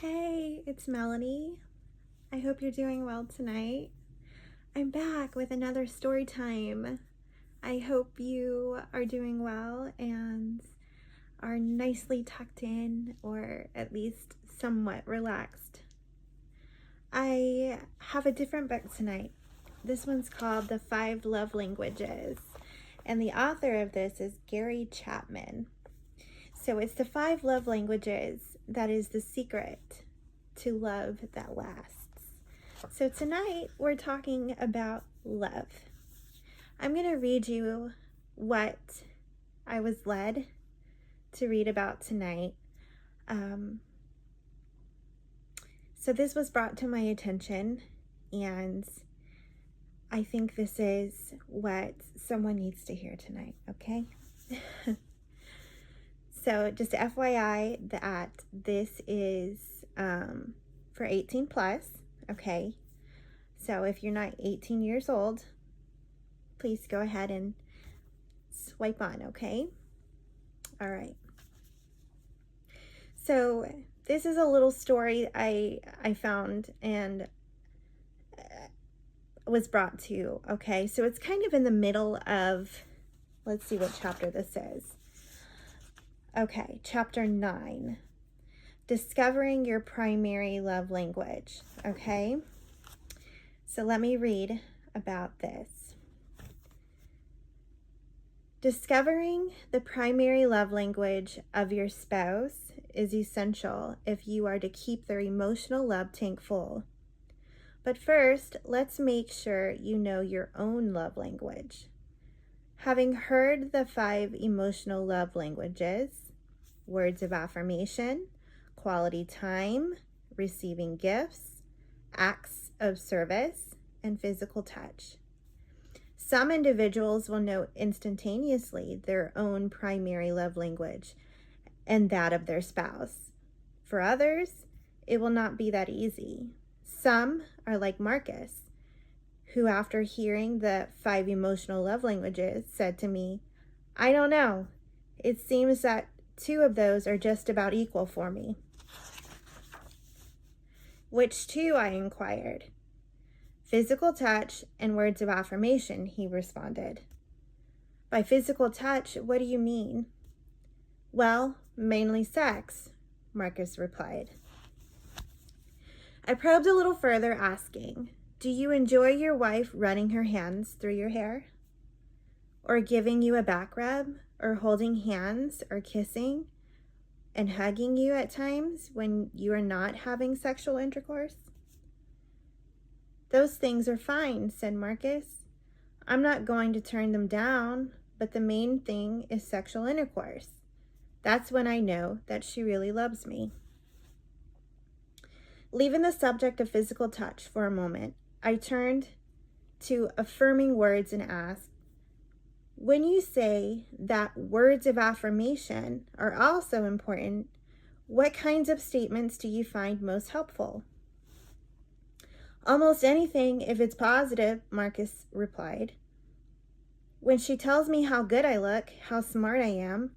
Hey, it's Melanie. I hope you're doing well tonight. I'm back with another story time. I hope you are doing well and are nicely tucked in or at least somewhat relaxed. I have a different book tonight. This one's called The 5 Love Languages, and the author of this is Gary Chapman. So it's the 5 love languages that is the secret to love that lasts. So tonight we're talking about love. I'm going to read you what I was led to read about tonight. So this was brought to my attention, and I think this is what someone needs to hear tonight, okay? So just FYI that this is for 18 plus, okay? So if you're not 18 years old, please go ahead and swipe on, okay? All right. So this is a little story I found and was brought to you, okay? So it's kind of in the middle of, let's see what chapter this is. Okay, chapter 9, discovering your primary love language, okay? So let me read about this. Discovering the primary love language of your spouse is essential if you are to keep their emotional love tank full. But first, let's make sure you know your own love language. Having heard the 5 emotional love languages, words of affirmation, quality time, receiving gifts, acts of service, and physical touch. Some individuals will know instantaneously their own primary love language and that of their spouse. For others, it will not be that easy. Some are like Marcus, who after hearing the 5 emotional love languages said to me, "I don't know. It seems that 2 of those are just about equal for me." "Which 2?" I inquired. "Physical touch and words of affirmation," he responded. "By physical touch, what do you mean?" "Well, mainly sex," Marcus replied. I probed a little further, asking, "Do you enjoy your wife running her hands through your hair? Or giving you a back rub? Or holding hands or kissing and hugging you at times when you are not having sexual intercourse?" "Those things are fine," said Marcus. "I'm not going to turn them down, but the main thing is sexual intercourse. That's when I know that she really loves me." Leaving the subject of physical touch for a moment, I turned to affirming words and asked, "When you say that words of affirmation are also important, what kinds of statements do you find most helpful?" "Almost anything if it's positive," Marcus replied. "When she tells me how good I look, how smart I am,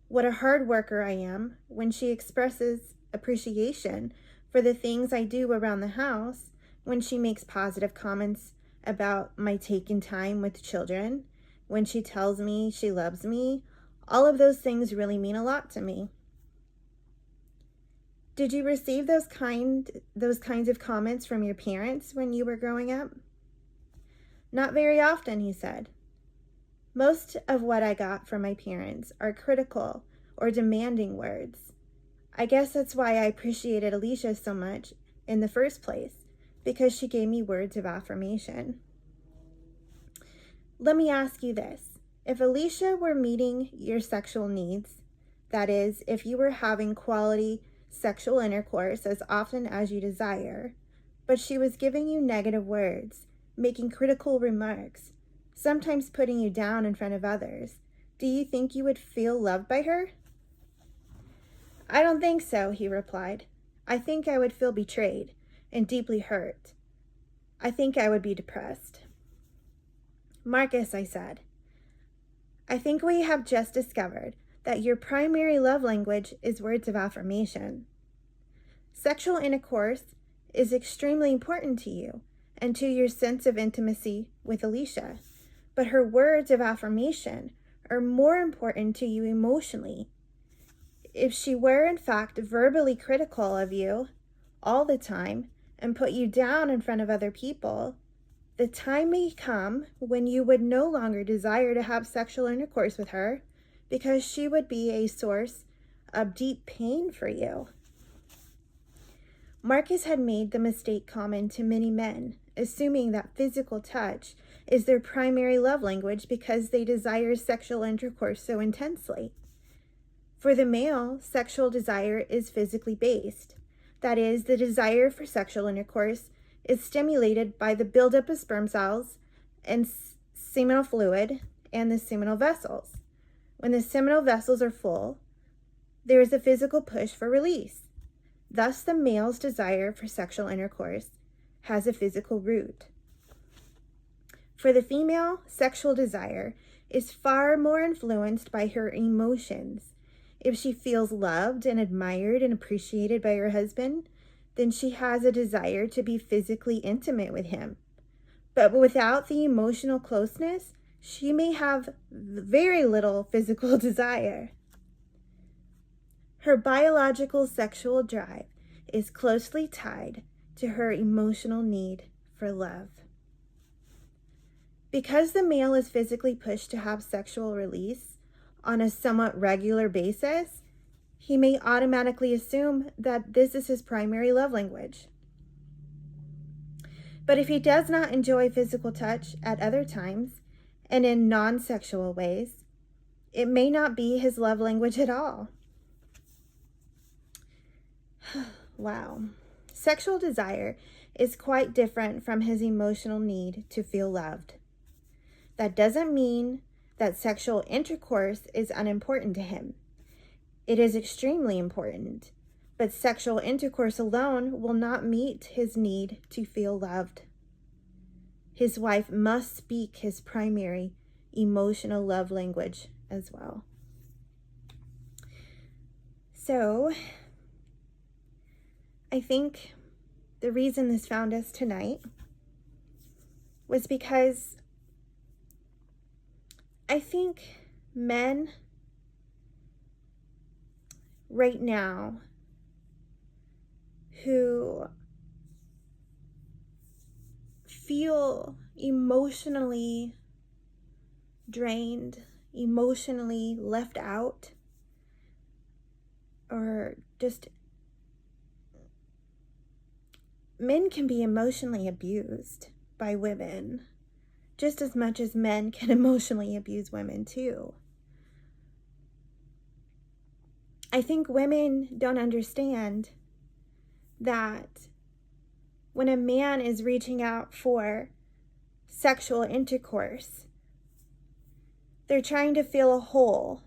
what a hard worker I am, when she expresses appreciation for the things I do around the house, when she makes positive comments about my taking time with children, when she tells me she loves me, all of those things really mean a lot to me." "Did you receive those kinds of comments from your parents when you were growing up?" "Not very often," he said. "Most of what I got from my parents are critical or demanding words. I guess that's why I appreciated Alicia so much in the first place, because she gave me words of affirmation." Let me ask you this. If Alicia were meeting your sexual needs, that is, if you were having quality sexual intercourse as often as you desire, but she was giving you negative words, making critical remarks, sometimes putting you down in front of others, do you think you would feel loved by her? "I don't think so," he replied. "I think I would feel betrayed and deeply hurt. I think I would be depressed." "Marcus," I said, "I think we have just discovered that your primary love language is words of affirmation." Sexual intercourse is extremely important to you and to your sense of intimacy with Alicia, but her words of affirmation are more important to you emotionally. If she were in fact verbally critical of you all the time and put you down in front of other people, the time may come when you would no longer desire to have sexual intercourse with her because she would be a source of deep pain for you. Marcus had made the mistake common to many men, assuming that physical touch is their primary love language because they desire sexual intercourse so intensely. For the male, sexual desire is physically based. That is, the desire for sexual intercourse is stimulated by the buildup of sperm cells and seminal fluid and the seminal vessels. When the seminal vessels are full, there is a physical push for release. Thus, the male's desire for sexual intercourse has a physical root. For the female, sexual desire is far more influenced by her emotions. If she feels loved and admired and appreciated by her husband, then she has a desire to be physically intimate with him. But without the emotional closeness, she may have very little physical desire. Her biological sexual drive is closely tied to her emotional need for love. Because the male is physically pushed to have sexual release on a somewhat regular basis, he may automatically assume that this is his primary love language. But if he does not enjoy physical touch at other times and in non-sexual ways, it may not be his love language at all. Wow. Sexual desire is quite different from his emotional need to feel loved. That doesn't mean that sexual intercourse is unimportant to him. It is extremely important, but sexual intercourse alone will not meet his need to feel loved. His wife must speak his primary emotional love language as well. So, I think the reason this found us tonight was because I think men right now who feel emotionally drained, emotionally left out, or just men can be emotionally abused by women just as much as men can emotionally abuse women too. I think women don't understand that when a man is reaching out for sexual intercourse, they're trying to fill a hole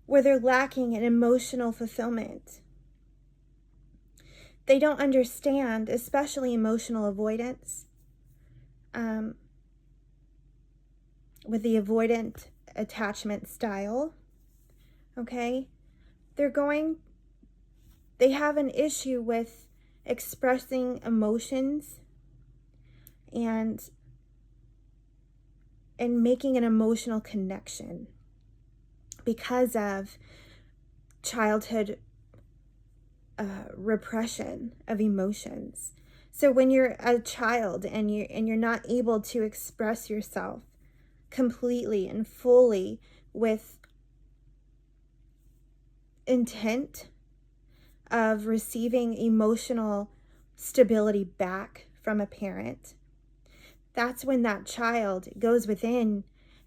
where they're lacking in emotional fulfillment. They don't understand, especially emotional avoidance, with the avoidant attachment style, okay? They have an issue with expressing emotions and making an emotional connection because of childhood repression of emotions. So when you're a child and you're not able to express yourself completely and fully with intent of receiving emotional stability back from a parent, that's when that child goes within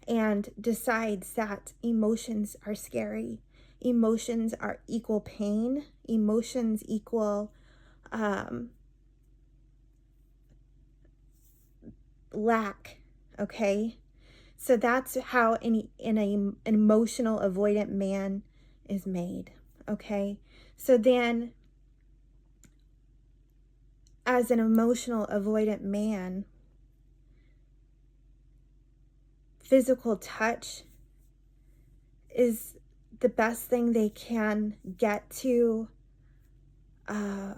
and decides that emotions are scary. Emotions are equal pain. Emotions equal lack, okay? So that's how an emotional avoidant man is made, okay? So then, as an emotional avoidant man, physical touch is the best thing they can get to as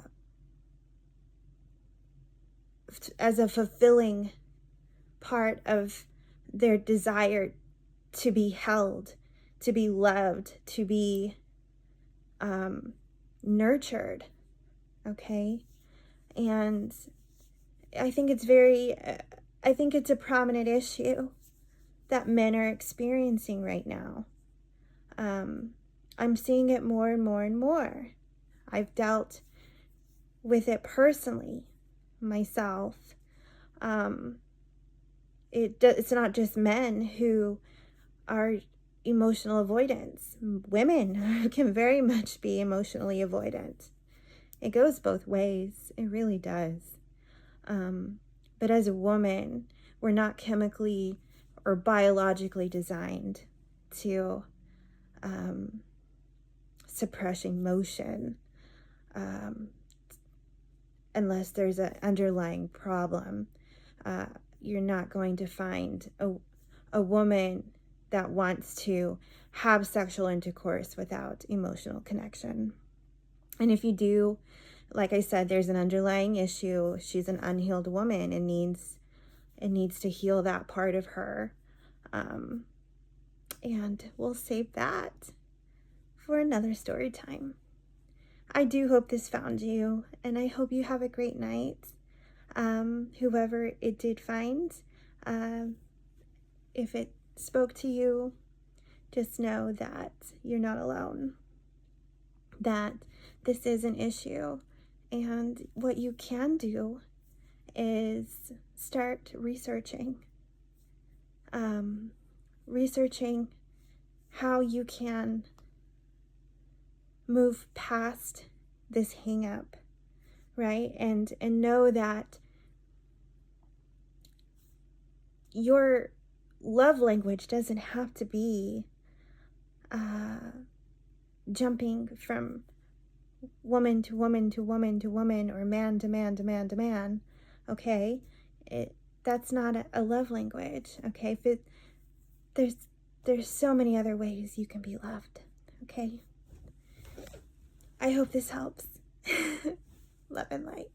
a fulfilling part of their desire to be held, to be loved, to be nurtured, okay? And I think it's a prominent issue that men are experiencing right now. I'm seeing it more and more and more. I've dealt with it personally myself. It's not just men who are emotional avoidance. Women can very much be emotionally avoidant. It goes both ways. It really does. But as a woman, we're not chemically or biologically designed to suppress emotion unless there's an underlying problem. You're not going to find a woman that wants to have sexual intercourse without emotional connection. And if you do, like I said, there's an underlying issue. She's an unhealed woman and needs to heal that part of her. And we'll save that for another story time. I do hope this found you, and I hope you have a great night. Whoever it did find, if it spoke to you, just know that you're not alone, that this is an issue, and what you can do is start researching how you can move past this hang up, right? And know that your love language doesn't have to be jumping from woman to woman to woman to woman, or man to man to man to man, okay? That's not a love language, okay? There's so many other ways you can be loved, okay? I hope this helps. Love and light.